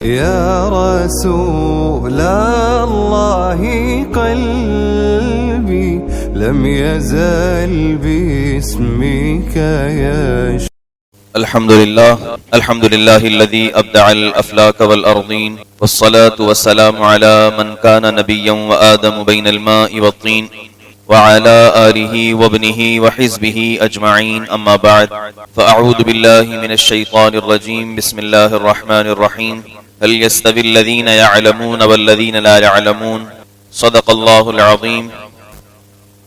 يا رسول الله قلبي لم يزل باسمك يشتاق. الحمد لله الذي أبدع الأفلاك والأرضين، والصلاة والسلام على من كان نبيا وآدم بين الماء والطين، وعلى آله وابنه وحزبه أجمعين. أما بعد، فأعوذ بالله من الشيطان الرجيم. بسم الله الرحمن الرحيم. هل يستوي الذين يعلمون والذين لا يعلمون؟ صدق الله العظيم.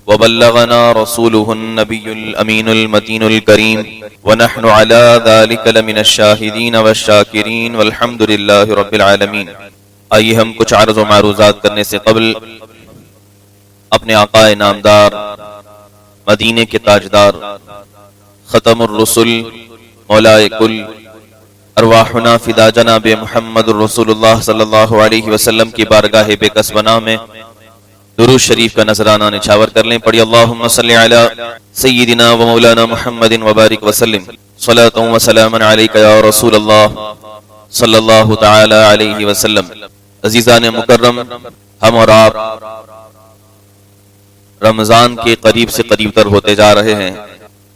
وبلغنا رسوله النبي الأمين المتين الكريم، ونحن على ذلك لمن الشاهدين والشاكرين، والحمد لله رب العالمين. آئیے ہم کچھ عرض و معروضات کرنے سے قبل اپنے آقا نامدار، مدینے کے تاجدار، ختم الرسل، مولائے کل، ارواحنا فدا جناب محمد الرسول اللہ صلی اللہ علیہ وسلم کی بارگاہ بے کس بنا میں درود شریف کا نذرانہ نچھاور کر لیں. پڑھی اللہم صلی علی سیدنا و مولانا محمد وبارک وسلم. صلاۃ و سلام علیک یا رسول اللہ صلی اللہ تعالی علیہ وسلم. عزیزان مکرم، ہم اور آپ رمضان کے قریب سے قریب تر ہوتے جا رہے ہیں.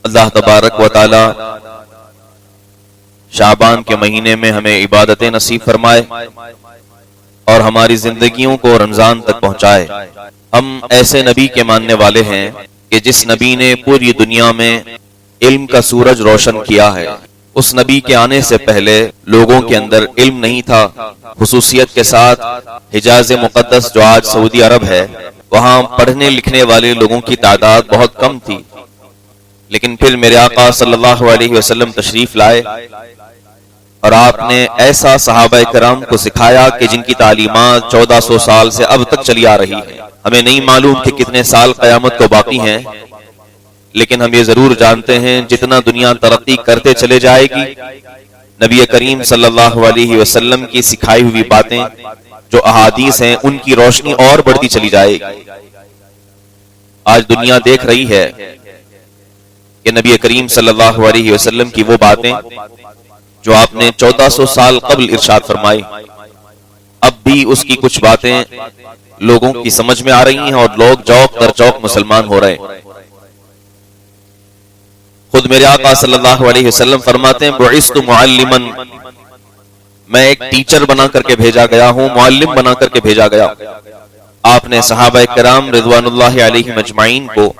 اللہ تبارک و تعالی شعبان کے مہینے میں ہمیں عبادتیں نصیب فرمائے اور ہماری زندگیوں کو رمضان تک پہنچائے. ہم ایسے نبی کے ماننے والے ہیں کہ جس نبی نے پوری دنیا میں علم کا سورج روشن کیا ہے. اس نبی کے آنے سے پہلے لوگوں کے اندر علم نہیں تھا. خصوصیت کے ساتھ حجاز مقدس جو آج سعودی عرب ہے، وہاں پڑھنے لکھنے والے لوگوں کی تعداد بہت کم تھی. لیکن پھر میرے آقا صلی اللہ علیہ وسلم تشریف لائے اور آپ نے ایسا صحابہ کرام کو سکھایا کہ جن کی تعلیمات 1400 سال سے اب تک چلی آ رہی ہے. ہمیں نہیں معلوم کہ کتنے سال قیامت کو باقی ہیں، لیکن ہم یہ ضرور جانتے ہیں جتنا دنیا ترقی کرتے چلے جائے گی، نبی کریم صلی اللہ علیہ وسلم کی سکھائی ہوئی باتیں جو احادیث ہیں ان کی روشنی اور بڑھتی چلی جائے گی. آج دنیا دیکھ رہی ہے کہ نبی کریم صلی اللہ علیہ وسلم کی وہ باتیں جو آپ نے 1400 سال قبل ارشاد فرمائی، اب بھی اس کی کچھ باتیں لوگوں کی سمجھ میں آ رہی ہیں اور لوگ چوک در چوک مسلمان ہو رہے ہیں. خود میرے آقا صلی اللہ علیہ وسلم فرماتے ہیں بعثت معلما، میں ایک ٹیچر بنا کر کے بھیجا گیا ہوں، معلم بنا کر کے بھیجا گیا. آپ نے صحابہ کرام رضوان اللہ علیہم اجمعین کو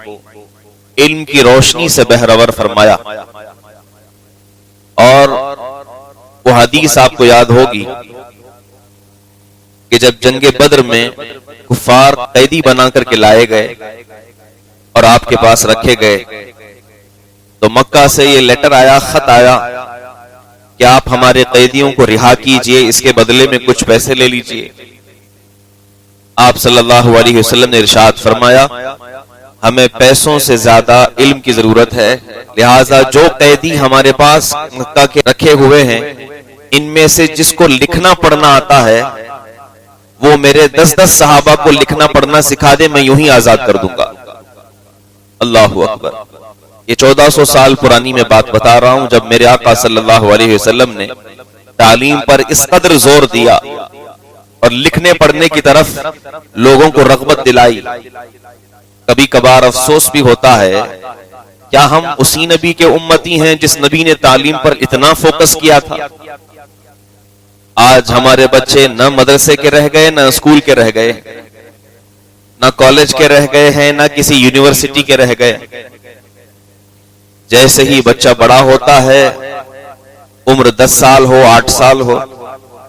علم کی روشنی سے بہرور فرمایا. اور وہ حدیث آپ کو یاد ہوگی کہ جب جنگ بدر میں کفار قیدی بنا کر کے لائے گئے اور آپ کے پاس رکھے گئے تو مکہ سے یہ لیٹر آیا، خط آیا کہ آپ ہمارے قیدیوں کو رہا کیجئے، اس کے بدلے میں کچھ پیسے لے لیجئے. آپ صلی اللہ علیہ وسلم نے ارشاد فرمایا ہمیں پیسوں سے زیادہ علم کی ضرورت ہے، لہٰذا جو قیدی ہمارے پاس مکہ کے رکھے ہوئے ہیں ان میں سے جس کو لکھنا پڑھنا آتا ہے وہ میرے 10 صحابہ کو لکھنا پڑھنا سکھا دے، میں یوں ہی آزاد کر دوں گا. اللہ اکبر. یہ 1400 سال پرانی میں بات بتا رہا ہوں جب میرے آقا صلی اللہ علیہ وسلم نے تعلیم پر اس قدر زور دیا اور لکھنے پڑھنے کی طرف لوگوں کو رغبت دلائی. کبھی کبھار افسوس بھی ہوتا ہے کیا ہم اسی نبی کے امتی ہیں جس نبی نے تعلیم پر اتنا فوکس کیا تھا؟ آج ہمارے بچے نہ مدرسے کے رہ گئے، نہ اسکول کے رہ گئے، نہ کالج کے رہ گئے ہیں، نہ کسی یونیورسٹی کے رہ گئے. جیسے ہی بچہ بڑا ہوتا ہے، عمر 10 سال ہو، 8 سال ہو،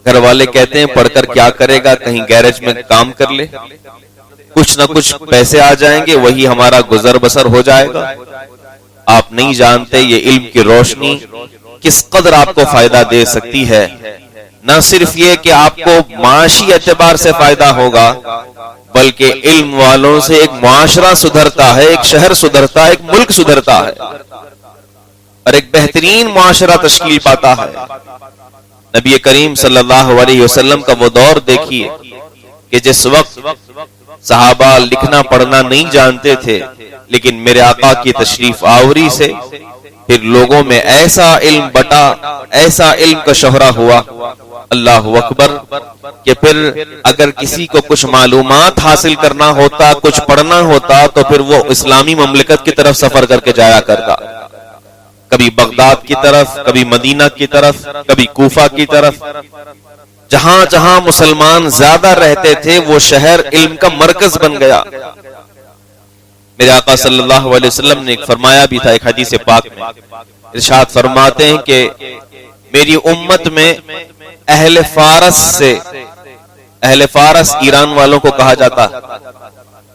گھر والے کہتے ہیں پڑھ کر کیا کرے گا، کہیں گیرج میں کام کر لے، کچھ نہ کچھ پیسے آ جائیں گے، وہی ہمارا گزر بسر ہو جائے گا. آپ نہیں جانتے یہ علم کی روشنی کس قدر آپ کو فائدہ دے سکتی ہے. نہ صرف یہ کہ آپ کو معاشی اعتبار سے فائدہ ہوگا، بلکہ علم والوں سے ایک معاشرہ سدھرتا ہے، ایک شہر سدھرتا ہے، ایک ملک سدھرتا ہے اور ایک بہترین معاشرہ تشکیل پاتا ہے. نبی کریم صلی اللہ علیہ وسلم کا وہ دور دیکھیے کہ جس وقت صحابہ لکھنا پڑھنا نہیں جانتے تھے، لیکن میرے آقا کی تشریف آوری سے پھر لوگوں میں ایسا علم بٹا، ایسا علم کا شہرہ ہوا، اللہ اکبر، کہ پھر اگر کسی کو کچھ معلومات حاصل کرنا ہوتا، کچھ پڑھنا ہوتا، تو پھر وہ اسلامی مملکت کی طرف سفر کر کے جایا کرتا، کبھی بغداد کی طرف، کبھی مدینہ کی طرف، کبھی کوفہ کی طرف، جہاں جہاں مسلمان زیادہ رہتے تھے وہ شہر علم کا مرکز بن گیا۔ میرے آقا صلی اللہ علیہ وسلم نے ایک فرمایا بھی تھا، ایک حدیث پاک میں ارشاد فرماتے ہیں کہ میری امت میں اہل فارس سے، اہل فارس ایران والوں کو کہا جاتا،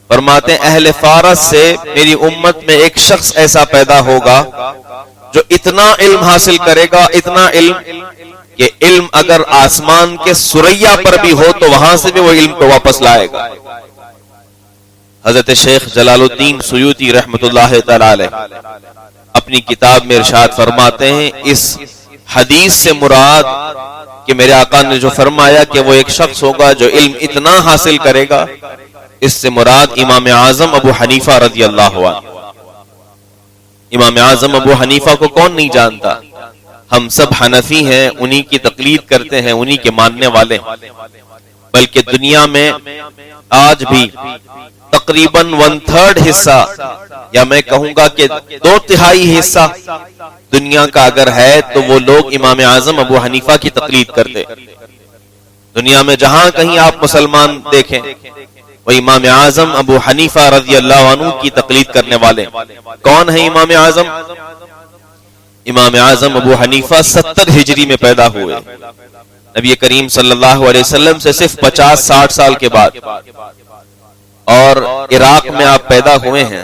فرماتے ہیں اہل فارس سے میری امت میں ایک شخص ایسا پیدا ہوگا جو اتنا علم حاصل کرے گا، اتنا علم کہ علم اگر آسمان کے ثریا پر بھی ہو تو وہاں سے بھی وہ علم کو واپس لائے گا۔ حضرت شیخ جلال الدین سیوطی رحمت اللہ تعالی علیہ اپنی کتاب میں ارشاد فرماتے ہیں، اس حدیث سے مراد کہ میرے آقا نے جو فرمایا کہ وہ ایک شخص ہوگا جو علم اتنا حاصل کرے گا، اس سے مراد امام اعظم ابو حنیفہ رضی اللہ عنہ۔ امام اعظم ابو حنیفہ کو کون نہیں جانتا؟ ہم سب حنفی ہیں، انہی کی تقلید کرتے ہیں، انہی کے ماننے والے ہیں، بلکہ دنیا میں آج بھی تقریباً 1/3 حصہ، یا میں کہوں گا کہ 2/3 حصہ دنیا کا اگر ہے تو وہ لوگ امام اعظم ابو حنیفہ کی تقلید کرتے۔ دنیا میں جہاں کہیں آپ مسلمان دیکھیں وہ امام اعظم ابو حنیفہ رضی اللہ عنہ کی تقلید کرنے والے۔ کون ہے امام اعظم؟ امام اعظم ابو حنیفہ 70 ہجری میں پیدا ہوئے، نبی کریم صلی اللہ علیہ وسلم سے صرف 50-60 سال کے بعد، اور عراق میں آپ پیدا ہوئے ہیں۔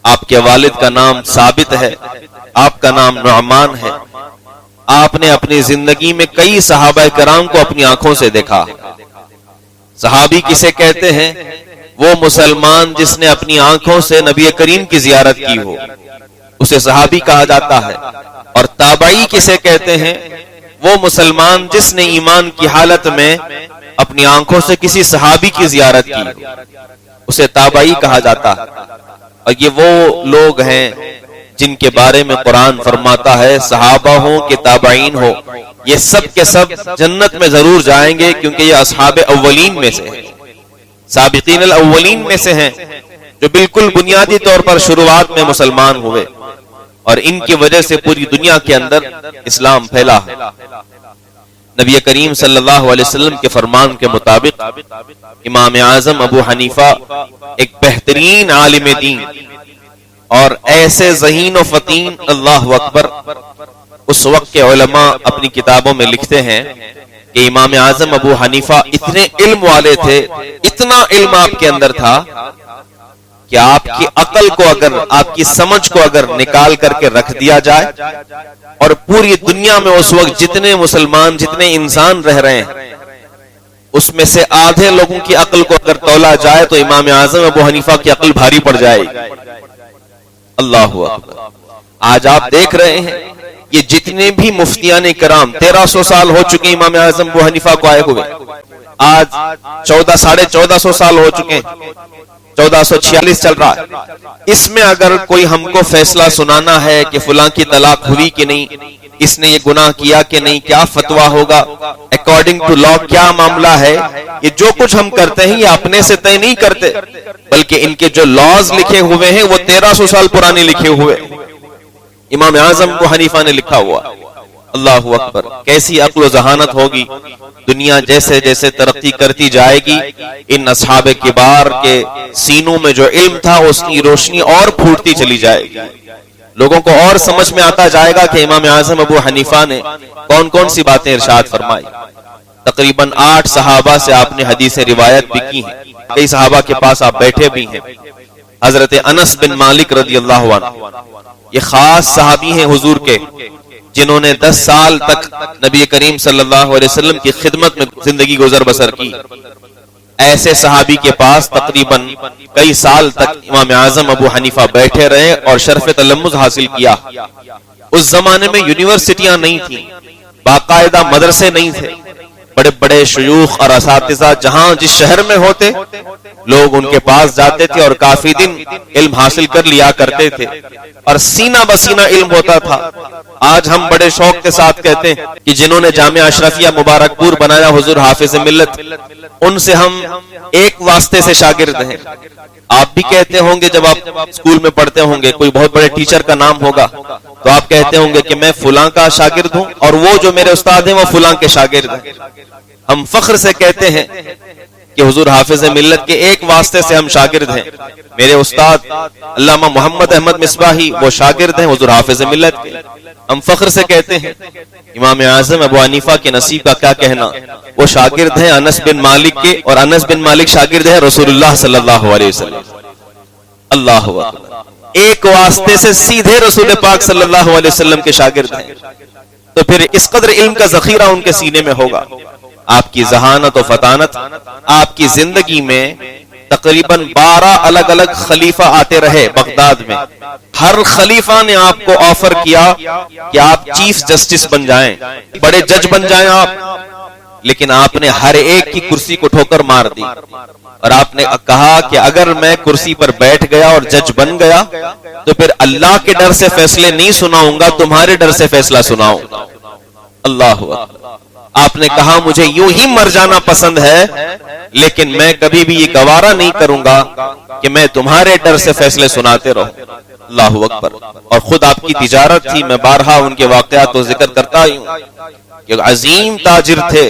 آپ کے والد کا نام ثابت ہے، آپ کا نام نعمان ہے۔ آپ نے اپنی زندگی میں کئی صحابہ کرام کو اپنی آنکھوں سے دیکھا۔ صحابی کسے کہتے ہیں؟ وہ مسلمان جس نے اپنی آنکھوں سے نبی کریم کی زیارت کی ہو، اسے صحابی کہا جاتا ہے۔ اور تابعی کسے کہتے ہیں؟ وہ مسلمان جس نے ایمان کی حالت میں اپنی آنکھوں سے کسی صحابی کی زیارت کی، اسے تابعی کہا جاتا ہے۔ اور یہ وہ لوگ ہیں جن کے بارے میں قرآن فرماتا ہے صحابہ ہوں کہ تابعین ہو، یہ سب کے سب جنت میں ضرور جائیں گے، کیونکہ یہ اصحاب اولین میں سے ہیں، سابقین الاولین میں سے ہیں، جو بالکل بنیادی طور پر شروعات میں مسلمان ہوئے، اور ان کی وجہ سے پوری دنیا کے اندر اسلام پھیلا ہے۔ نبی کریم صلی اللہ علیہ وسلم کے فرمان کے مطابق امام اعظم ابو حنیفہ ایک بہترین عالم دین اور ایسے ذہین و فطین، اللہ اکبر، اس وقت کے علماء اپنی کتابوں میں لکھتے ہیں کہ امام اعظم ابو حنیفہ اتنے علم والے تھے، اتنا علم آپ کے اندر تھا کہ آپ کی عقل کو اگر، آپ کی سمجھ کو اگر نکال کر کے رکھ دیا جائے اور پوری دنیا میں اس وقت جتنے مسلمان، جتنے انسان رہ رہے ہیں، اس میں سے آدھے لوگوں کی عقل کو اگر تولا جائے تو امام اعظم ابو حنیفہ کی عقل بھاری پڑ جائے گی۔ اللہ اکبر۔ آج آپ دیکھ رہے ہیں یہ جتنے بھی مفتیان کرام 1300 سال ہو چکے امام اعظم ابو حنیفہ کو آئے ہوئے، آج 1450 سال ہو چکے ہیں، 1446 چل رہا ہے۔ اس میں اگر کوئی ہم کو فیصلہ سنانا ہے کہ فلاں کی طلاق ہوئی کہ نہیں، اس نے یہ گناہ کیا کہ نہیں، کیا فتویٰ ہوگا، اکارڈنگ ٹو لا کیا معاملہ ہے، یہ جو کچھ ہم کرتے ہیں یہ اپنے سے طے نہیں کرتے، بلکہ ان کے جو لاز لکھے ہوئے ہیں وہ 1300 سال پرانے لکھے ہوئے، امام اعظم ابو حنیفہ نے لکھا ہوا۔ اللہ اکبر، کیسی عقل و ذہانت ہوگی۔ دنیا جیسے جیسے ترقی کرتی جائے گی، ان اصحاب کبار کے سینوں میں جو علم تھا اس کی روشنی اور پھوٹتی چلی جائے گی، لوگوں کو اور سمجھ میں آتا جائے گا کہ امام اعظم ابو حنیفہ نے کون کون سی باتیں ارشاد فرمائی۔ تقریباً 8 صحابہ سے آپ نے حدیث روایت بھی کی ہیں، کئی صحابہ کے پاس آپ بیٹھے بھی ہیں۔ حضرت انس بن مالک رضی اللہ عنہ یہ خاص صحابی ہیں حضور کے، جنہوں نے 10 سال تک نبی کریم صلی اللہ علیہ وسلم کی خدمت میں زندگی گزر بسر کی۔ ایسے صحابی کے پاس تقریباً کئی سال تک امام اعظم ابو حنیفہ بیٹھے رہے اور شرف تلمذ حاصل کیا۔ اس زمانے میں یونیورسٹیاں نہیں تھیں، باقاعدہ مدرسے نہیں تھے، بڑے بڑے شیوخ اور اساتذہ جہاں جس شہر میں ہوتے لوگ ان کے پاس جاتے تھے اور کافی دن علم حاصل کر لیا کرتے تھے اور سینہ بسینہ علم ہوتا تھا. آج ہم بڑے شوق کے ساتھ کہتے ہیں کہ جنہوں نے جامعہ اشرفیہ مبارک پور بنایا حضور حافظ ملت، ان سے ہم ایک واسطے سے شاگرد ہیں. آپ بھی کہتے ہوں گے جب آپ اسکول میں پڑھتے ہوں گے، کوئی بہت بڑے ٹیچر کا نام ہوگا تو آپ کہتے ہوں گے کہ میں فلاں کا شاگرد ہوں اور وہ جو میرے استاد ہیں وہ فلاں کے شاگرد ہیں. ہم فخر سے کہتے ہیں کہ حضور حافظ ملت کے ایک واسطے سے ہم شاگرد ہیں. میرے استاد علامہ محمد احمد مصباحی وہ شاگرد ہیں حضور حافظ ملت کے. ہم فخر سے کہتے ہیں امام اعظم ابو حنیفہ کے نصیب کا کیا کہنا، وہ شاگرد ہیں انس بن مالک کے اور انس بن مالک شاگرد ہیں رسول اللہ صلی اللہ علیہ وسلم. اللہ اکبر، ایک واسطے سے سیدھے رسول پاک صلی اللہ علیہ وسلم کے شاگرد ہیں. تو پھر اس قدر علم کا ذخیرہ ان کے سینے میں ہوگا. آپ کی ذہانت و فطانت، آپ کی زندگی میں تقریباً 12 الگ الگ خلیفہ آتے رہے بغداد میں. ہر خلیفہ نے آپ کو آفر کیا کہ آپ چیف جسٹس بن جائیں، بڑے جج بن جائیں آپ، لیکن آپ نے ہر ایک کی کرسی کو ٹھوکر مار دی اور آپ نے کہا کہ اگر میں کرسی پر بیٹھ گیا اور جج بن گیا تو پھر اللہ کے ڈر سے فیصلے نہیں سناؤں گا، تمہارے ڈر سے فیصلہ سناؤں گا. اللہ اکبر. آپ نے کہا مجھے یوں ہی مر جانا پسند ہے لیکن میں کبھی بھی یہ گوارا نہیں کروں گا کہ میں تمہارے ڈر سے فیصلے سناتے رہوں. اللہ اکبر. اور خود آپ کی تجارت تھی، میں بارہا ان کے واقعات کو ذکر کرتا ہوں. ایک عظیم تاجر تھے،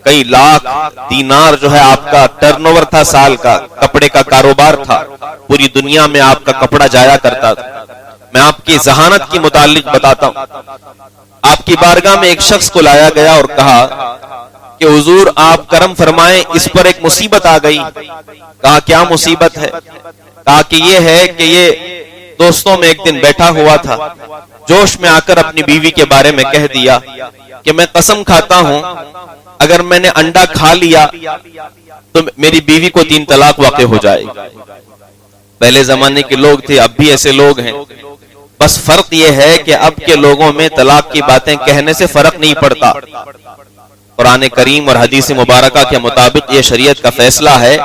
کئی لاکھ دینار جو ہے آپ کا ٹرن اوور تھا سال کا، کپڑے کا کاروبار تھا، پوری دنیا میں آپ کا کپڑا جایا کرتا تھا. میں آپ کی ذہانت کے متعلق بتاتا ہوں. آپ کی بارگاہ میں ایک شخص کو لایا گیا اور کہا کہ حضور آپ کرم فرمائیں، اس پر ایک مصیبت آ گئی. کہا کیا مصیبت ہے؟ کہا کہ یہ ہے کہ یہ دوستوں میں ایک دن بیٹھا ہوا تھا، جوش میں آ کر اپنی بیوی کے بارے میں کہہ دیا کہ میں قسم کھاتا ہوں اگر میں نے انڈا کھا لیا تو میری بیوی کو 3 طلاق واقع ہو جائے. پہلے زمانے کے لوگ تھے، اب بھی ایسے لوگ ہیں، بس فرق یہ ہے کہ اب کے لوگوں میں طلاق کی باتیں کہنے سے فرق نہیں پڑتا. قرآن کریم اور حدیث مبارکہ کے مطابق یہ شریعت کا فیصلہ ہے،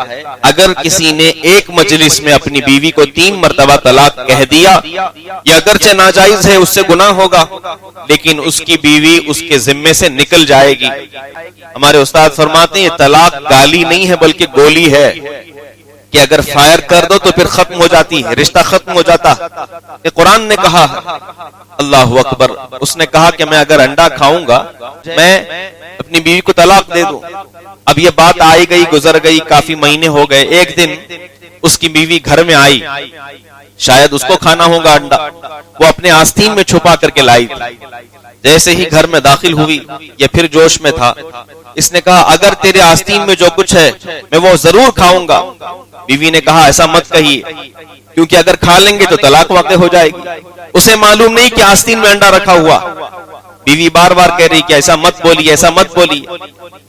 اگر کسی نے ایک مجلس میں اپنی بیوی کو 3 مرتبہ طلاق کہہ دیا، یہ اگرچہ ناجائز ہے، اس سے گناہ ہوگا، لیکن اس کی بیوی اس کے ذمے سے نکل جائے گی. ہمارے استاد فرماتے ہیں یہ طلاق گالی نہیں ہے بلکہ گولی ہے کہ اگر فائر کر دو تو پھر ختم ہو جاتی ہے، رشتہ ختم ہو جاتا. یہ قرآن نے کہا. اللہ اکبر. اس نے کہا کہ میں اگر انڈا کھاؤں گا میں اپنی بیوی کو طلاق دے دوں. اب یہ بات آئی گئی گزر گئی، کافی مہینے ہو گئے. ایک دن اس کی بیوی گھر میں آئی، شاید اس کو کھانا ہوگا انڈا، وہ اپنے آستین میں چھپا کر کے لائی. جیسے ہی گھر میں داخل ہوئی یہ پھر جوش میں تھا، اس نے کہا اگر تیرے آستین میں جو کچھ ہے میں وہ ضرور کھاؤں گا. بیوی نے کہا ایسا مت کہیے کیونکہ اگر کھا لیں گے تو طلاق واقع ہو جائے گی. اسے معلوم نہیں کہ آستین میں انڈا رکھا ہوا. بیوی بار بار کہہ رہی کہ ایسا مت بولی، ایسا مت بولی.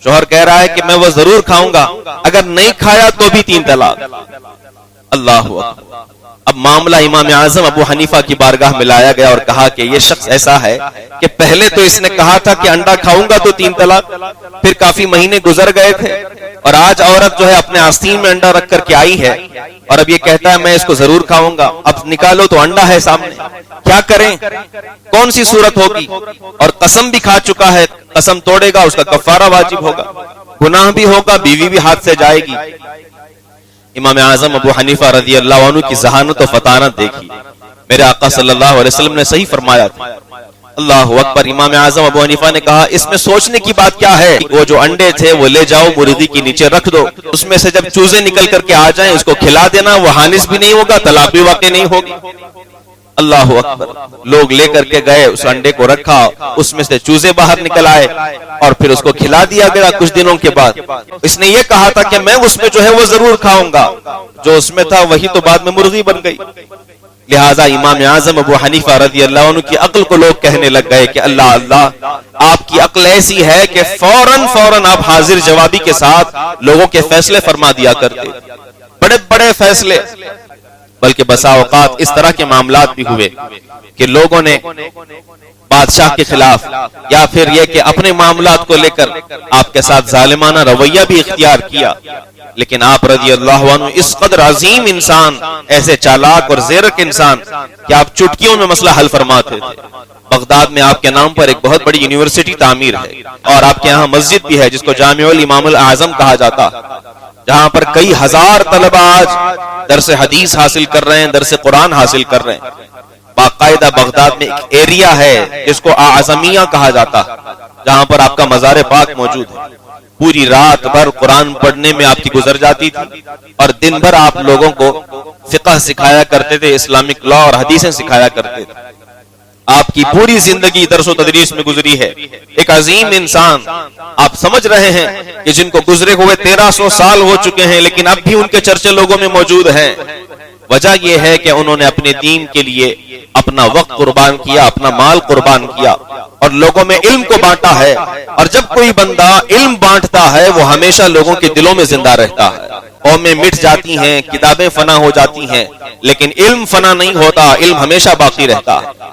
شوہر کہہ رہا ہے کہ میں وہ ضرور کھاؤں گا، اگر نہیں کھایا تو بھی 3 طلاق. اللہ اکبر. اب معاملہ امام اعظم ابو حنیفہ کی بارگاہ میں لایا گیا اور کہا کہ یہ شخص ایسا ہے کہ پہلے تو اس نے کہا تھا کہ انڈا کھاؤں گا تو 3 طلاق، پھر کافی مہینے گزر گئے تھے اور آج عورت جو ہے اپنے آستین میں انڈا رکھ کر کے آئی ہے اور اب یہ کہتا ہے میں اس کو ضرور کھاؤں گا. اب نکالو تو انڈا ہے سامنے، کیا کریں؟ کون سی صورت ہوگی؟ اور قسم بھی کھا چکا ہے، قسم توڑے گا اس کا کفارہ واجب ہوگا، گناہ بھی ہوگا، بیوی بھی ہاتھ سے جائے گی. امام اعظم ابو حنیفہ رضی اللہ عنہ کی ذہانت و فطانت دیکھی. میرے آقا صلی اللہ علیہ وسلم نے صحیح فرمایا تھا. اللہ اکبر. امام اعظم ابو حنیفہ نے کہا اس میں سوچنے کی بات کیا ہے؟ وہ جو انڈے تھے وہ لے جاؤ مرغی کے نیچے رکھ دو، اس میں سے جب چوزے نکل کر کے آ جائیں اس کو کھلا دینا، وہ حانس بھی نہیں ہوگا، طلاق بھی واقع نہیں ہوگی. اللہ اکبر. لوگ لے کر کے گئے، اس انڈے کو رکھا، اس میں سے چوزے باہر نکل آئے اور پھر اس کو کھلا دیا گیا. کچھ دنوں کے بعد اس نے یہ کہا تھا کہ میں اس میں جو ہے وہ ضرور کھاؤں گا، جو اس میں تھا وہی تو بعد میں مرغی بن گئی. لہذا امام اعظم ابو حنیفہ رضی اللہ عنہ کی عقل کو لوگ کہنے لگ گئے کہ اللہ اللہ، آپ کی عقل ایسی ہے کہ فوراً آپ حاضر جوابی کے ساتھ لوگوں کے فیصلے فرما دیا کرتے، بڑے بڑے فیصلے. بلکہ بسا اوقات اس طرح کے معاملات بھی ہوئے کہ لوگوں نے بادشاہ کے خلاف، یا پھر یہ کہ اپنے معاملات کو لے کر آپ کے ساتھ ظالمانہ رویہ بھی اختیار کیا، لیکن آپ رضی اللہ عنہ اس قدر عظیم انسان، ایسے چالاک اور زیرک انسان کہ آپ چٹکیوں میں مسئلہ حل فرماتے تھے۔ بغداد میں آپ کے نام پر ایک بہت بڑی یونیورسٹی تعمیر ہے، اور آپ کے یہاں مسجد بھی ہے جس کو جامع الامام الاعظم کہا جاتا، جہاں پر کئی ہزار طلبہ آج درس حدیث حاصل کر رہے ہیں، درس قرآن حاصل کر رہے ہیں۔ باقاعدہ بغداد میں ایک ایریا ہے جس کو اعظمیہ کہا جاتا، جہاں پر آپ کا مزار پاک موجود ہے۔ پوری رات بھر قرآن پڑھنے میں آپ کی گزر جاتی تھی، اور دن بھر آپ لوگوں کو فقہ سکھایا کرتے تھے، اسلامک لا اور حدیثیں سکھایا کرتے تھے۔ آپ کی پوری زندگی درس و تدریس میں گزری ہے۔ ایک عظیم انسان، آپ سمجھ رہے ہیں کہ جن کو گزرے ہوئے 1300 سال ہو چکے ہیں، لیکن اب بھی ان کے چرچے لوگوں میں موجود ہیں۔ وجہ یہ ہے کہ انہوں نے اپنے دین کے لیے اپنا وقت قربان کیا، اپنا مال قربان کیا، اور لوگوں میں علم کو بانٹا ہے۔ اور جب کوئی بندہ علم بانٹتا ہے وہ ہمیشہ لوگوں کے دلوں میں زندہ رہتا ہے۔ قومیں مٹ جاتی ہیں، کتابیں فنا ہو جاتی ہیں، لیکن علم فنا نہیں ہوتا، علم ہمیشہ باقی رہتا ہے۔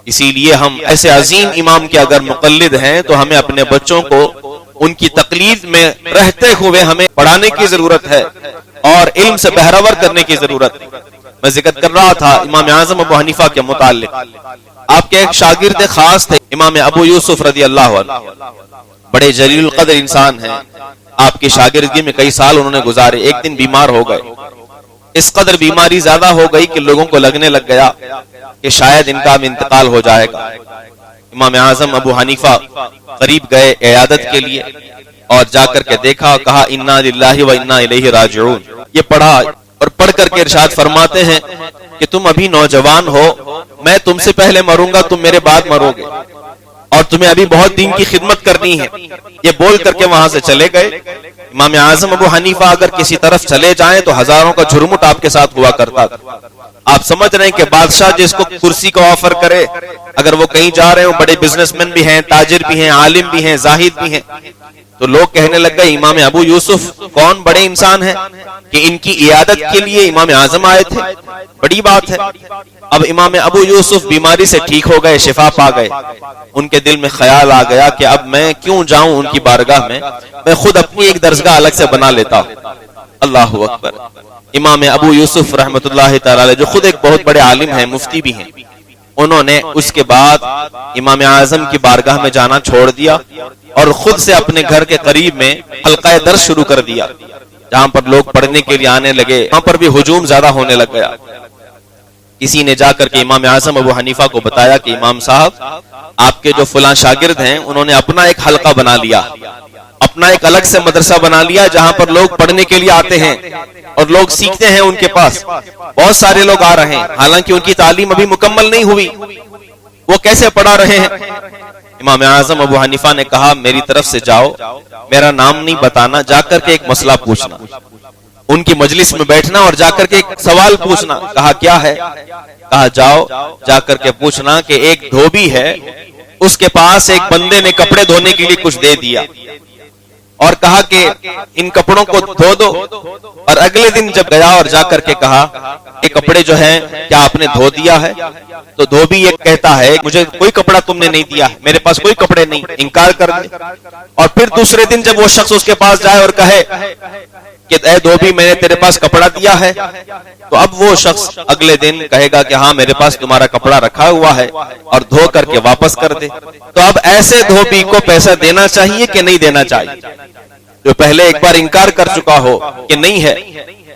اسی لیے ہم ایسے عظیم امام کے اگر مقلد ہیں تو ہمیں اپنے بچوں کو ان کی تقلید میں رہتے ہوئے ہمیں پڑھانے کی ضرورت ہے اور علم سے بہرور کرنے کی ضرورت ہے۔ میں ذکر کر رہا تھا امام اعظم ابو حنیفہ کے متعلق، آپ کے ایک شاگرد خاص تھے امام ابو یوسف رضی اللہ عنہ، بڑے جلیل القدر انسان ہیں۔ آپ کی شاگردگی میں کئی سال انہوں نے گزارے۔ ایک دن بیمار ہو گئے، اس قدر بیماری زیادہ ہو گئی کہ لوگوں کو لگنے لگ گیا کہ شاید ان کا انتقال ہو جائے گا۔ امام اعظم ابو حنیفہ قریب گئے عیادت کے لیے، اور جا کر کے دیکھا، کہا انا للہ و انا الیہ راجعون، یہ پڑھا، اور پڑھ کر کے ارشاد فرماتے ہیں کہ تم ابھی نوجوان ہو، میں تم سے پہلے مروں گا، تم میرے بعد مرو گے، اور تمہیں ابھی بہت دین کی خدمت کرنی ہے۔ یہ بول کر کے وہاں سے چلے گئے۔ امام اعظم ابو حنیفہ اگر کسی طرف چلے جائیں تو ہزاروں کا جھرمٹ آپ کے ساتھ ہوا کرتا تھا۔ آپ سمجھ رہے ہیں کہ بادشاہ جس کو کرسی کو آفر کرے، اگر وہ کہیں جا رہے ہوں، بڑے بزنس مین بھی ہیں، تاجر بھی ہیں، عالم بھی ہیں، زاہد بھی ہیں، تو لوگ کہنے لگ گئے امام ابو یوسف کون بڑے انسان ہیں کہ ان کی عیادت کے لیے امام اعظم آئے تھے، بڑی بات ہے۔ اب امام ابو یوسف بیماری سے ٹھیک ہو گئے، شفا پا گئے۔ ان کے دل میں خیال آ گیا کہ اب میں کیوں جاؤں ان کی بارگاہ میں خود اپنی ایک درسگاہ الگ سے بنا لیتا ہوں۔ اللہ اکبر۔ امام ابو یوسف رحمۃ اللہ تعالی علیہ جو خود ایک بہت بڑے عالم ہیں، مفتی بھی ہیں، انہوں نے اس کے بعد امام اعظم کی بارگاہ میں جانا چھوڑ دیا اور خود سے اپنے گھر کے قریب میں حلقہ درس شروع کر دیا، جہاں پر لوگ پڑھنے کے لیے آنے لگے۔ وہاں پر بھی ہجوم زیادہ ہونے لگ گیا۔ کسی نے جا کر کے امام اعظم ابو حنیفہ کو بتایا کہ امام صاحب، آپ کے جو فلاں شاگرد ہیں انہوں نے اپنا ایک حلقہ بنا لیا، اپنا ایک الگ سے مدرسہ بنا لیا، جہاں پر لوگ پڑھنے کے لیے آتے ہیں اور لوگ سیکھتے ہیں ان کے پاس۔ بہت سارے لوگ آ رہے ہیں، حالانکہ ان کی تعلیم ابھی مکمل نہیں ہوئی، وہ کیسے پڑھا رہے ہیں؟ امام اعظم ابو حنیفہ نے کہا میری طرف سے جاؤ، میرا نام نہیں بتانا، جا کر کے ایک مسئلہ پوچھنا، ان کی مجلس میں بیٹھنا اور جا کر کے ایک سوال پوچھنا۔ کہا کیا ہے؟ کہا جاؤ جا کر کے پوچھنا کہ ایک دھوبی ہے، اس کے پاس ایک بندے نے کپڑے دھونے کے لیے کچھ دے دیا اور کہا کہ ان کپڑوں کو دھو دو، اور اگلے دن جب گیا اور جا کر کے کہا یہ کپڑے جو ہیں کیا آپ نے دھو دیا ہے؟ تو دھوبی یہ کہتا ہے مجھے کوئی کپڑا تم نے نہیں دیا، میرے پاس کوئی کپڑے نہیں، انکار کر دے۔ اور پھر دوسرے دن جب وہ شخص اس کے پاس جائے اور کہے کہ اے دھوبی میں نے تیرے پاس کپڑا دیا ہے، تو اب وہ شخص اگلے دن کہے گا کہ ہاں میرے پاس تمہارا کپڑا رکھا ہوا ہے، اور دھو کر کے واپس کر دے۔ تو اب ایسے دھوبی کو پیسہ دینا چاہیے کہ نہیں دینا چاہیے؟ جو پہلے ایک بار انکار کر چکا ہو کہ نہیں ہے،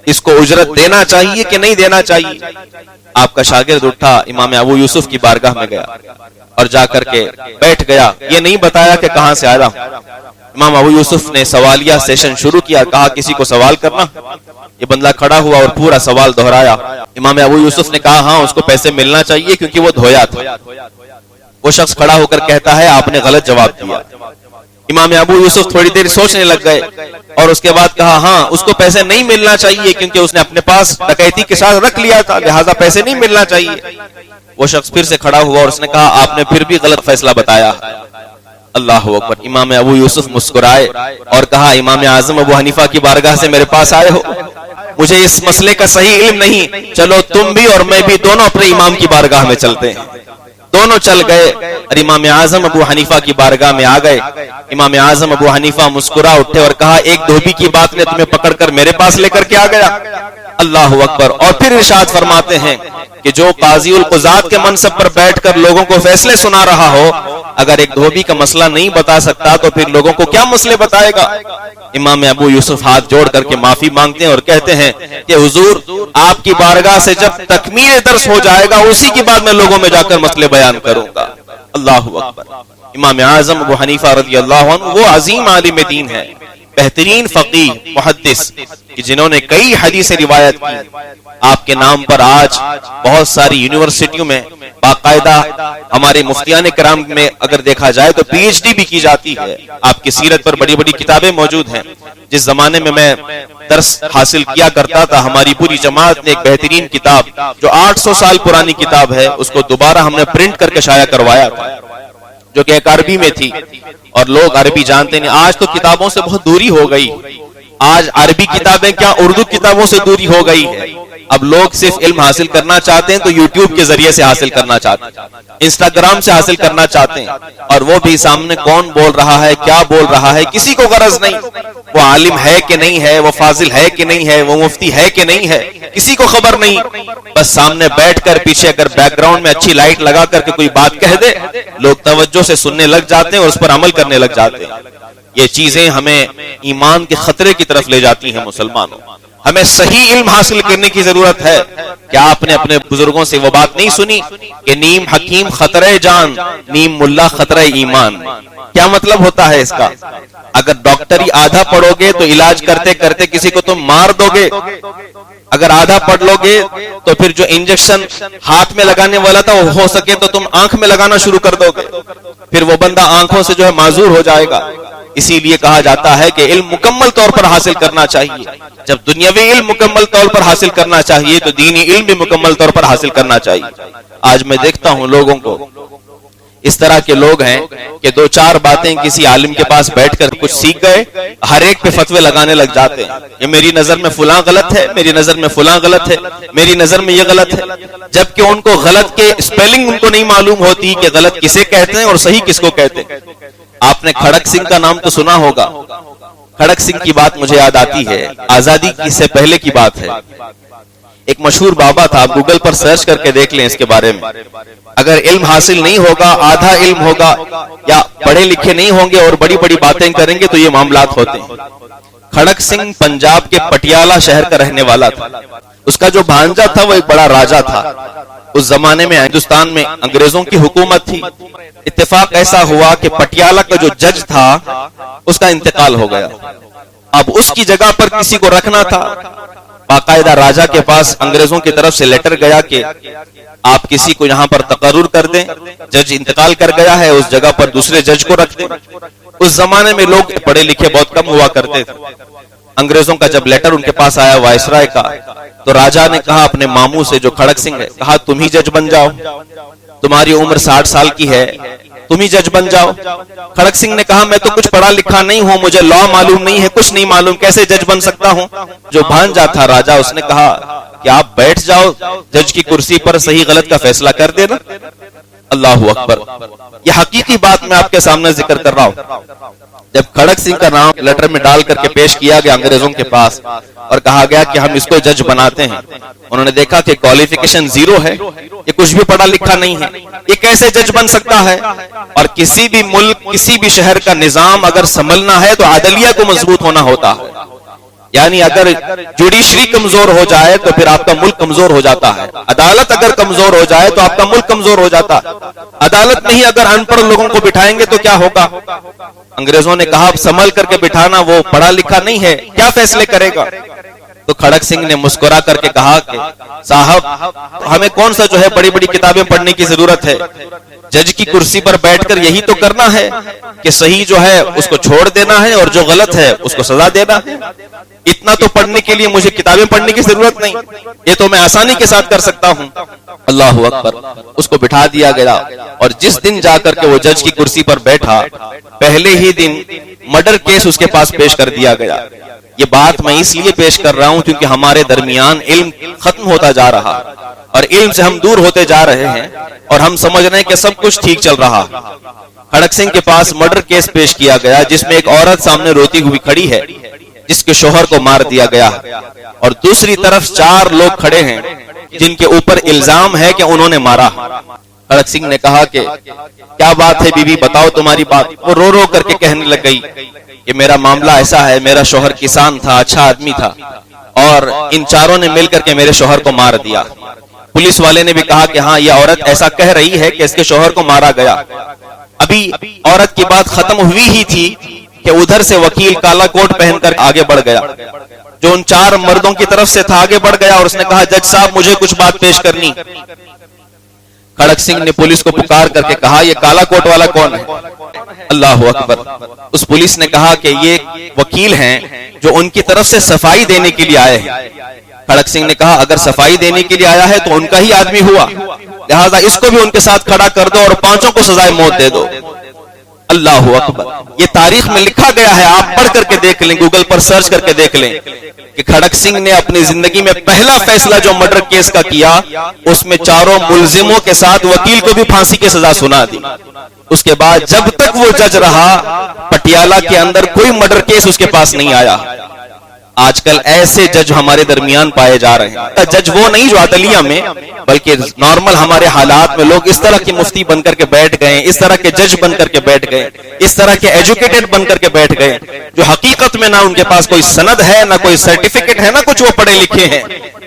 اس کو اجرت دینا چاہیے کہ نہیں دینا چاہیے؟ آپ کا شاگرد اٹھا، امام ابو یوسف کی بارگاہ میں گیا اور جا کر کے بیٹھ گیا، یہ نہیں بتایا کہ کہاں سے آیا ہوں۔ امام ابو یوسف نے سوالیہ سیشن شروع کیا، کہا کسی کو سوال کرنا۔ یہ بندہ کھڑا ہوا اور پورا سوال دہرایا۔ امام ابو یوسف نے کہا ہاں اس کو پیسے ملنا چاہیے کیونکہ وہ دھویا تھا۔ وہ شخص کھڑا ہو کر کہتا ہے آپ نے غلط جواب دیا۔ امام ابو یوسف تھوڑی دیر سوچنے لگ گئے اور اس کے بعد کہا ہاں اس کو پیسے نہیں ملنا چاہیے کیونکہ اس نے اپنے پاس ڈکیتی کے ساتھ رکھ لیا تھا، لہٰذا پیسے نہیں ملنا چاہیے۔ وہ شخص پھر سے کھڑا ہوا اور اس نے کہا آپ نے پھر بھی غلط فیصلہ بتایا۔ اللہ اکبر۔ امام ابو یوسف مسکرائے اور کہا امام اعظم ابو حنیفہ کی بارگاہ سے میرے پاس آئے ہو، مجھے اس مسئلے کا صحیح علم نہیں، چلو تم بھی اور میں بھی دونوں اپنے امام کی بارگاہ میں چلتے ہیں۔ دونوں چل گئے اور امام اعظم ابو حنیفہ کی بارگاہ میں آ گئے. امام اعظم ابو حنیفہ مسکرا اٹھے اور کہا ایک دھوبی کی بات نے تمہیں پکڑ کر میرے پاس لے کر کے آ گیا. اللہ اکبر. اور پھر ارشاد فرماتے ہیں کہ جو قاضی القضات کے منصب پر بیٹھ کر لوگوں کو فیصلے سنا رہا ہو اگر ایک دھوبی کا مسئلہ نہیں بتا سکتا تو پھر لوگوں کو کیا مسئلے بتائے گا. امام ابو یوسف ہاتھ جوڑ کر کے معافی مانگتے ہیں اور کہتے ہیں کہ حضور آپ کی بارگاہ سے جب تکمیل درس ہو جائے گا اسی کے بعد میں لوگوں میں جا کر مسئلے بیان کروں گا. اللہ اکبر. امام اعظم ابو حنیفہ رضی اللہ عنہ وہ عظیم عالم دین ہے, بہترین فقیہ محدث کہ جنہوں نے کئی حدیثیں روایت کی. آپ کے نام پر آج بہت ساری یونیورسٹیوں میں باقاعدہ ہمارے مفتیان کرام میں اگر دیکھا جائے تو پی ایچ ڈی بھی کی جاتی ہے. آپ کی سیرت پر بڑی بڑی کتابیں موجود ہیں. جس زمانے میں درس حاصل کیا کرتا تھا ہماری پوری جماعت نے ایک بہترین کتاب جو 800 سال پرانی کتاب ہے اس کو دوبارہ ہم نے پرنٹ کر کے شائع کروایا تھا جو کہ ایک عربی میں تھی اور لوگ عربی جانتے نہیں. آج تو کتابوں سے بہت دوری ہو گئی. آج عربی کتابیں کیا اردو کتابوں سے دوری ہو گئی ہے. اب لوگ صرف علم حاصل کرنا چاہتے ہیں تو یوٹیوب کے ذریعے سے حاصل کرنا چاہتے ہیں, انسٹاگرام سے حاصل کرنا چاہتے ہیں, اور وہ بھی سامنے کون بول رہا ہے کیا بول رہا ہے کسی کو غرض نہیں. وہ عالم ہے کہ نہیں ہے, وہ فاضل ہے کہ نہیں ہے, وہ مفتی ہے کہ نہیں ہے, کسی کو خبر نہیں. بس سامنے بیٹھ کر پیچھے اگر بیک گراؤنڈ میں اچھی لائٹ لگا کر کے کوئی بات کہہ دے لوگ توجہ سے سننے لگ جاتے ہیں اور اس پر عمل کرنے لگ جاتے ہیں. یہ چیزیں ہمیں ایمان کے خطرے کی طرف لے جاتی ہیں. مسلمانوں ہمیں صحیح علم حاصل کرنے کی ضرورت ہے. کیا آپ نے اپنے بزرگوں سے وہ بات نہیں سنی کہ نیم حکیم خطرہ جان نیم ملا خطرہ ایمان؟ کیا مطلب ہوتا ہے اس کا؟ اگر ڈاکٹری آدھا پڑھو گے تو علاج کرتے کرتے کسی کو تم مار دو گے. اگر آدھا پڑھ لو گے تو پھر جو انجیکشن ہاتھ میں لگانے والا تھا وہ ہو سکے تو تم آنکھ میں لگانا شروع کر دو گے, پھر وہ بندہ آنکھوں سے جو ہے معذور ہو جائے گا. اسی لیے کہا جاتا ہے کہ علم مکمل طور پر حاصل کرنا چاہیے. جب دنیاوی علم مکمل طور پر حاصل کرنا چاہیے تو دینی علم بھی مکمل طور پر حاصل کرنا چاہیے. آج میں دیکھتا ہوں لوگوں کو اس طرح کے لوگ ہیں کہ دو چار باتیں کسی عالم کے پاس بیٹھ کر کچھ سیکھ گئے, ہر ایک پہ فتوے لگانے لگ جاتے ہیں. یہ میری نظر میں فلاں غلط ہے, میری نظر میں فلاں غلط ہے, میری نظر میں یہ غلط ہے, جبکہ ان کو غلط کے اسپیلنگ ان کو نہیں معلوم ہوتی کہ غلط کسے کہتے ہیں اور صحیح کس کو کہتے ہیں. آپ نے کھڑک سنگھ کا نام تو سنا ہوگا. کھڑک سنگھ کی بات مجھے یاد آتی ہے, آزادی سے پہلے کی بات ہے. ایک مشہور بابا تھا, آپ گوگل پر سرچ کر کے دیکھ لیں اس کے بارے میں. اگر علم حاصل نہیں ہوگا, آدھا علم ہوگا یا پڑھے لکھے نہیں ہوں گے اور بڑی بڑی باتیں کریں گے تو یہ معاملات ہوتے ہیں. کھڑک سنگھ پنجاب کے پٹیالہ شہر کا رہنے والا تھا. اس کا جو بھانجا تھا وہ ایک بڑا راجا تھا. اس زمانے میں ہندوستان میں انگریزوں کی حکومت تھی. اتفاق ایسا ہوا کہ پٹیالہ کا جو جج تھا اس کا انتقال ہو گیا. اب اس کی جگہ پر کسی کو رکھنا تھا. باقاعدہ راجا کے پاس انگریزوں کی طرف سے لیٹر گیا کہ آپ کسی کو یہاں پر تقرر کر دیں, جج انتقال کر گیا ہے, اس جگہ پر دوسرے جج کو رکھ دیں. اس زمانے میں لوگ پڑھے لکھے بہت کم ہوا کرتے تھے. انگریزوں کا جب لیٹر ان کے پاس آیا وائسرائے کا, تو راجا نے کہا اپنے ماموں سے جو کھڑک سنگھ ہے, کہا تم ہی جج بن جاؤ, تمہاری عمر 60 سال کی ہے, تم ہی جج بن جاؤ. کھڑک سنگھ نے کہا میں تو کچھ پڑھا لکھا نہیں ہوں, مجھے لا معلوم نہیں ہے, کچھ نہیں معلوم, کیسے جج بن سکتا ہوں. جو بھانجا تھا راجا, اس نے کہا کہ آپ بیٹھ جاؤ جج کی کرسی پر, صحیح غلط کا فیصلہ کر دینا. اللہ اکبر. یہ حقیقی بات میں آپ کے سامنے ذکر کر رہا ہوں. جب کھڑک سنگھ کا نام لیٹر میں ڈال کر کے پیش کیا گیا انگریزوں کے پاس اور کہا گیا کہ ہم اس کو جج بناتے ہیں, انہوں نے دیکھا کہ کوالیفیکیشن 0 ہے, یہ کچھ بھی پڑھا لکھا نہیں ہے, یہ کیسے جج بن سکتا ہے. اور کسی بھی ملک, کسی بھی شہر کا نظام اگر سنبھلنا ہے تو عدلیہ کو مضبوط ہونا ہوتا ہے. یعنی اگر جوڈیشری کمزور ہو جائے تو پھر آپ کا ملک کمزور ہو جاتا ہے. عدالت اگر کمزور ہو جائے تو آپ کا ملک کمزور ہو جاتا ہے. عدالت میں ہی اگر ان پڑھ لوگوں کو بٹھائیں گے تو کیا ہوگا. انگریزوں نے کہا سنبھل کر کے بٹھانا, وہ پڑھا لکھا نہیں ہے, کیا فیصلے کرے گا. تو کھڑک سنگھ نے مسکرا کر کے کہا کہ صاحب ہمیں کون سا جو ہے بڑی بڑی کتابیں پڑھنے کی ضرورت ہے, جج کی کرسی پر بیٹھ کر یہی تو کرنا ہے کہ صحیح جو ہے اس کو چھوڑ دینا ہے اور جو غلط ہے اس کو سزا دینا ہے. اتنا تو پڑھنے کے لیے مجھے کتابیں پڑھنے کی ضرورت نہیں, یہ تو میں آسانی کے ساتھ کر سکتا ہوں. اللہ اکبر. اس کو بٹھا دیا گیا اور جس دن جا کر کے وہ جج کی کرسی پر بیٹھا, پہلے ہی دن مرڈر کیس اس کے پاس پیش کر دیا گیا. یہ بات میں اس لیے پیش کر رہا ہوں کیونکہ ہمارے درمیان علم ختم ہوتا جا رہا. اور علم سے ہم دور ہوتے جا رہے ہیں اور ہم سمجھ رہے ہیں کہ سب کچھ ٹھیک چل رہا. کھڑک سنگھ کے پاس مرڈر کیس پیش کیا گیا جس میں ایک عورت سامنے روتی ہوئی کھڑی ہے جس کے شوہر کو مار دیا گیا, اور دوسری طرف 4 لوگ کھڑے ہیں جن کے اوپر الزام ہے کہ انہوں نے مارا. کھڑک سنگھ نے کہا کہ کیا بات ہے بی بی, بتاؤ تمہاری بات. وہ رو رو کر کے کہنے لگ گئی کہ میرا معاملہ ایسا ہے, میرا شوہر کسان تھا, اچھا آدمی تھا, اور ان 4 نے مل کر کے میرے شوہر کو مار دیا. پولیس والے نے بھی کہا کہ ہاں یہ عورت ایسا کہہ رہی ہے کہ اس کے شوہر کو مارا گیا. ابھی عورت کی بات ختم ہوئی ہی تھی کہ ادھر سے وکیل کالا کوٹ پہن کر آگے بڑھ گیا, جو ان 4 مردوں کی طرف سے تھا, آگے بڑھ گیا اور اس نے کہا جج صاحب مجھے کچھ بات پیش کرنی. کھڑک سنگھ نے پولیس کو پکار کر کے کہا یہ کالا کوٹ والا کون ہے؟ اللہ اکبر. اس پولیس نے کہا کہ یہ وکیل ہیں جو ان کی طرف سے صفائی دینے کے لیے آئے ہیں. کھڑک سنگھ نے کہا اگر صفائی دینے کے لیے آیا ہے تو ان کا ہی آدمی ہوا, لہذا اس کو بھی ان کے ساتھ کھڑا کر دو اور 5 کو سزائے موت دے دو. اللہ اکبر. یہ تاریخ میں لکھا گیا ہے, آپ پڑھ کر کے دیکھ لیں, گوگل پر سرچ کر کے دیکھ لیں کہ کھڑک سنگھ نے اپنی زندگی میں پہلا فیصلہ جو مرڈر کیس کا کیا اس میں 4 ملزموں کے ساتھ وکیل کو بھی پھانسی کی سزا سنا دی. اس کے بعد جب تک وہ جج رہا پٹیالہ کے اندر کوئی مرڈر کیس اس کے پاس نہیں آیا. آج کل ایسے جج ہمارے درمیان پائے جا رہے ہیں, جج وہ نہیں جو عدلیہ میں, بلکہ نارمل ہمارے حالات میں لوگ اس طرح کے مفتی بن کر کے بیٹھ گئے, اس طرح کے جج بن کر کے بیٹھ گئے, اس طرح کے ایجوکیٹڈ بن کر کے بیٹھ گئے, جو حقیقت میں نہ ان کے پاس کوئی سند ہے, نہ کوئی سرٹیفکیٹ ہے, نہ کچھ وہ پڑھے لکھے ہیں,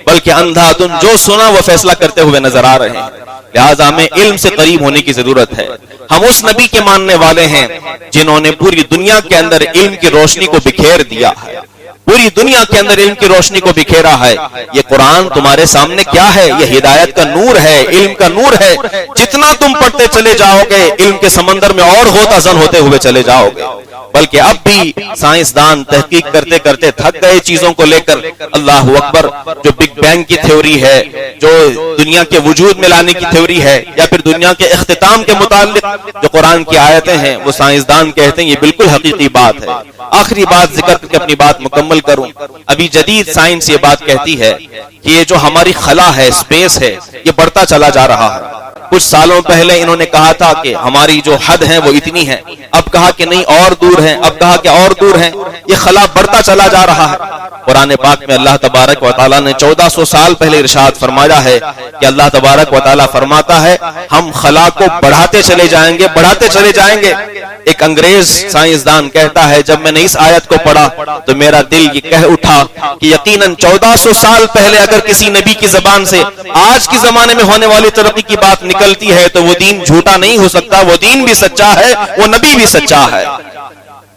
بلکہ اندھا دھند جو سنا وہ فیصلہ کرتے ہوئے نظر آ رہے ہیں. لہٰذا ہمیں علم سے قریب ہونے کی ضرورت ہے. ہم اس نبی کے ماننے والے ہیں جنہوں نے پوری دنیا کے اندر علم کی روشنی کو بکھیر دیا ہے, پوری دنیا کے اندر علم کی روشنی کو بکھیرا ہے. یہ قرآن تمہارے سامنے کیا ہے؟ یہ ہدایت کا نور ہے, علم کا نور ہے. جتنا تم پڑھتے چلے جاؤ گے علم کے سمندر میں اور غوطہ زن ہوتے ہوئے چلے جاؤ گے. بلکہ اب بھی سائنسدان تحقیق کرتے کرتے تھک گئے چیزوں کو لے کر. اللہ اکبر. جو بگ بینگ کی تھیوری ہے, جو دنیا کے وجود میں لانے کی تھیوری ہے, یا پھر دنیا کے اختتام کے متعلق جو قرآن کی آیتیں ہیں, وہ سائنسدان کہتے ہیں یہ بالکل حقیقی بات ہے. آخری بات ذکر کر کے اپنی بات مکمل کروں. ابھی جدید سائنس یہ بات کہتی ہے کہ یہ جو ہماری خلا ہے, اسپیس ہے, یہ بڑھتا چلا جا رہا ہے. کچھ سالوں پہلے انہوں نے کہا تھا کہ ہماری جو حد ہے وہ اتنی ہے, اب کہا کہ نہیں اور دور ہیں, اب کہا کہ اور دور ہیں. یہ خلا بڑھتا چلا جا رہا ہے. قرآن پاک میں اللہ تبارک و تعالیٰ نے 1400 سال پہلے ارشاد فرمایا ہے کہ اللہ تبارک و تعالیٰ فرماتا ہے ہم خلا کو بڑھاتے چلے جائیں گے, بڑھاتے چلے جائیں گے. ایک انگریز سائنسدان کہتا ہے جب میں نے اس آیت کو پڑھا تو میرا دل یہ کہہ اٹھا کہ یقیناً 1400 سال پہلے اگر کسی نبی کی زبان سے آج کے زمانے میں ہونے والی ترقی کی بات نکلتی ہے تو وہ دین جھوٹا نہیں ہو سکتا, وہ دین بھی سچا ہے, وہ نبی بھی سچا ہے,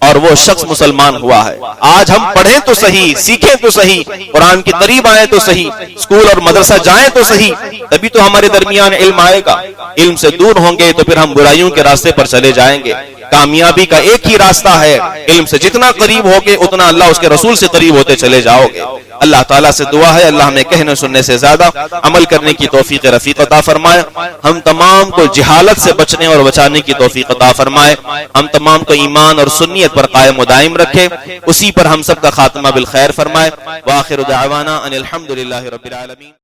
اور وہ شخص مسلمان ہوا ہے. آج ہم پڑھیں تو صحیح, سیکھیں تو صحیح, قرآن کے قریب آئیں تو صحیح, اسکول اور مدرسہ جائیں تو صحیح, تبھی تو ہمارے درمیان علم آئے گا. علم سے دور ہوں گے تو پھر ہم برائیوں کے راستے پر چلے جائیں گے. کامیابی کا ایک ہی راستہ ہے, علم سے جتنا قریب ہوگے اتنا اللہ اس کے رسول سے قریب ہوتے چلے جاؤ گے. اللہ تعالیٰ سے دعا ہے اللہ ہمیں کہنے سننے سے زیادہ عمل کرنے کی توفیق رفیق عطا فرمائے. ہم تمام کو جہالت سے بچنے اور بچانے کی توفیق عطا فرمائے. ہم تمام کو ایمان اور سنیت پر قائم و دائم رکھے, اسی پر ہم سب کا خاتمہ بالخیر فرمائے. وآخر دعوانا ان الحمد للہ رب العالمین.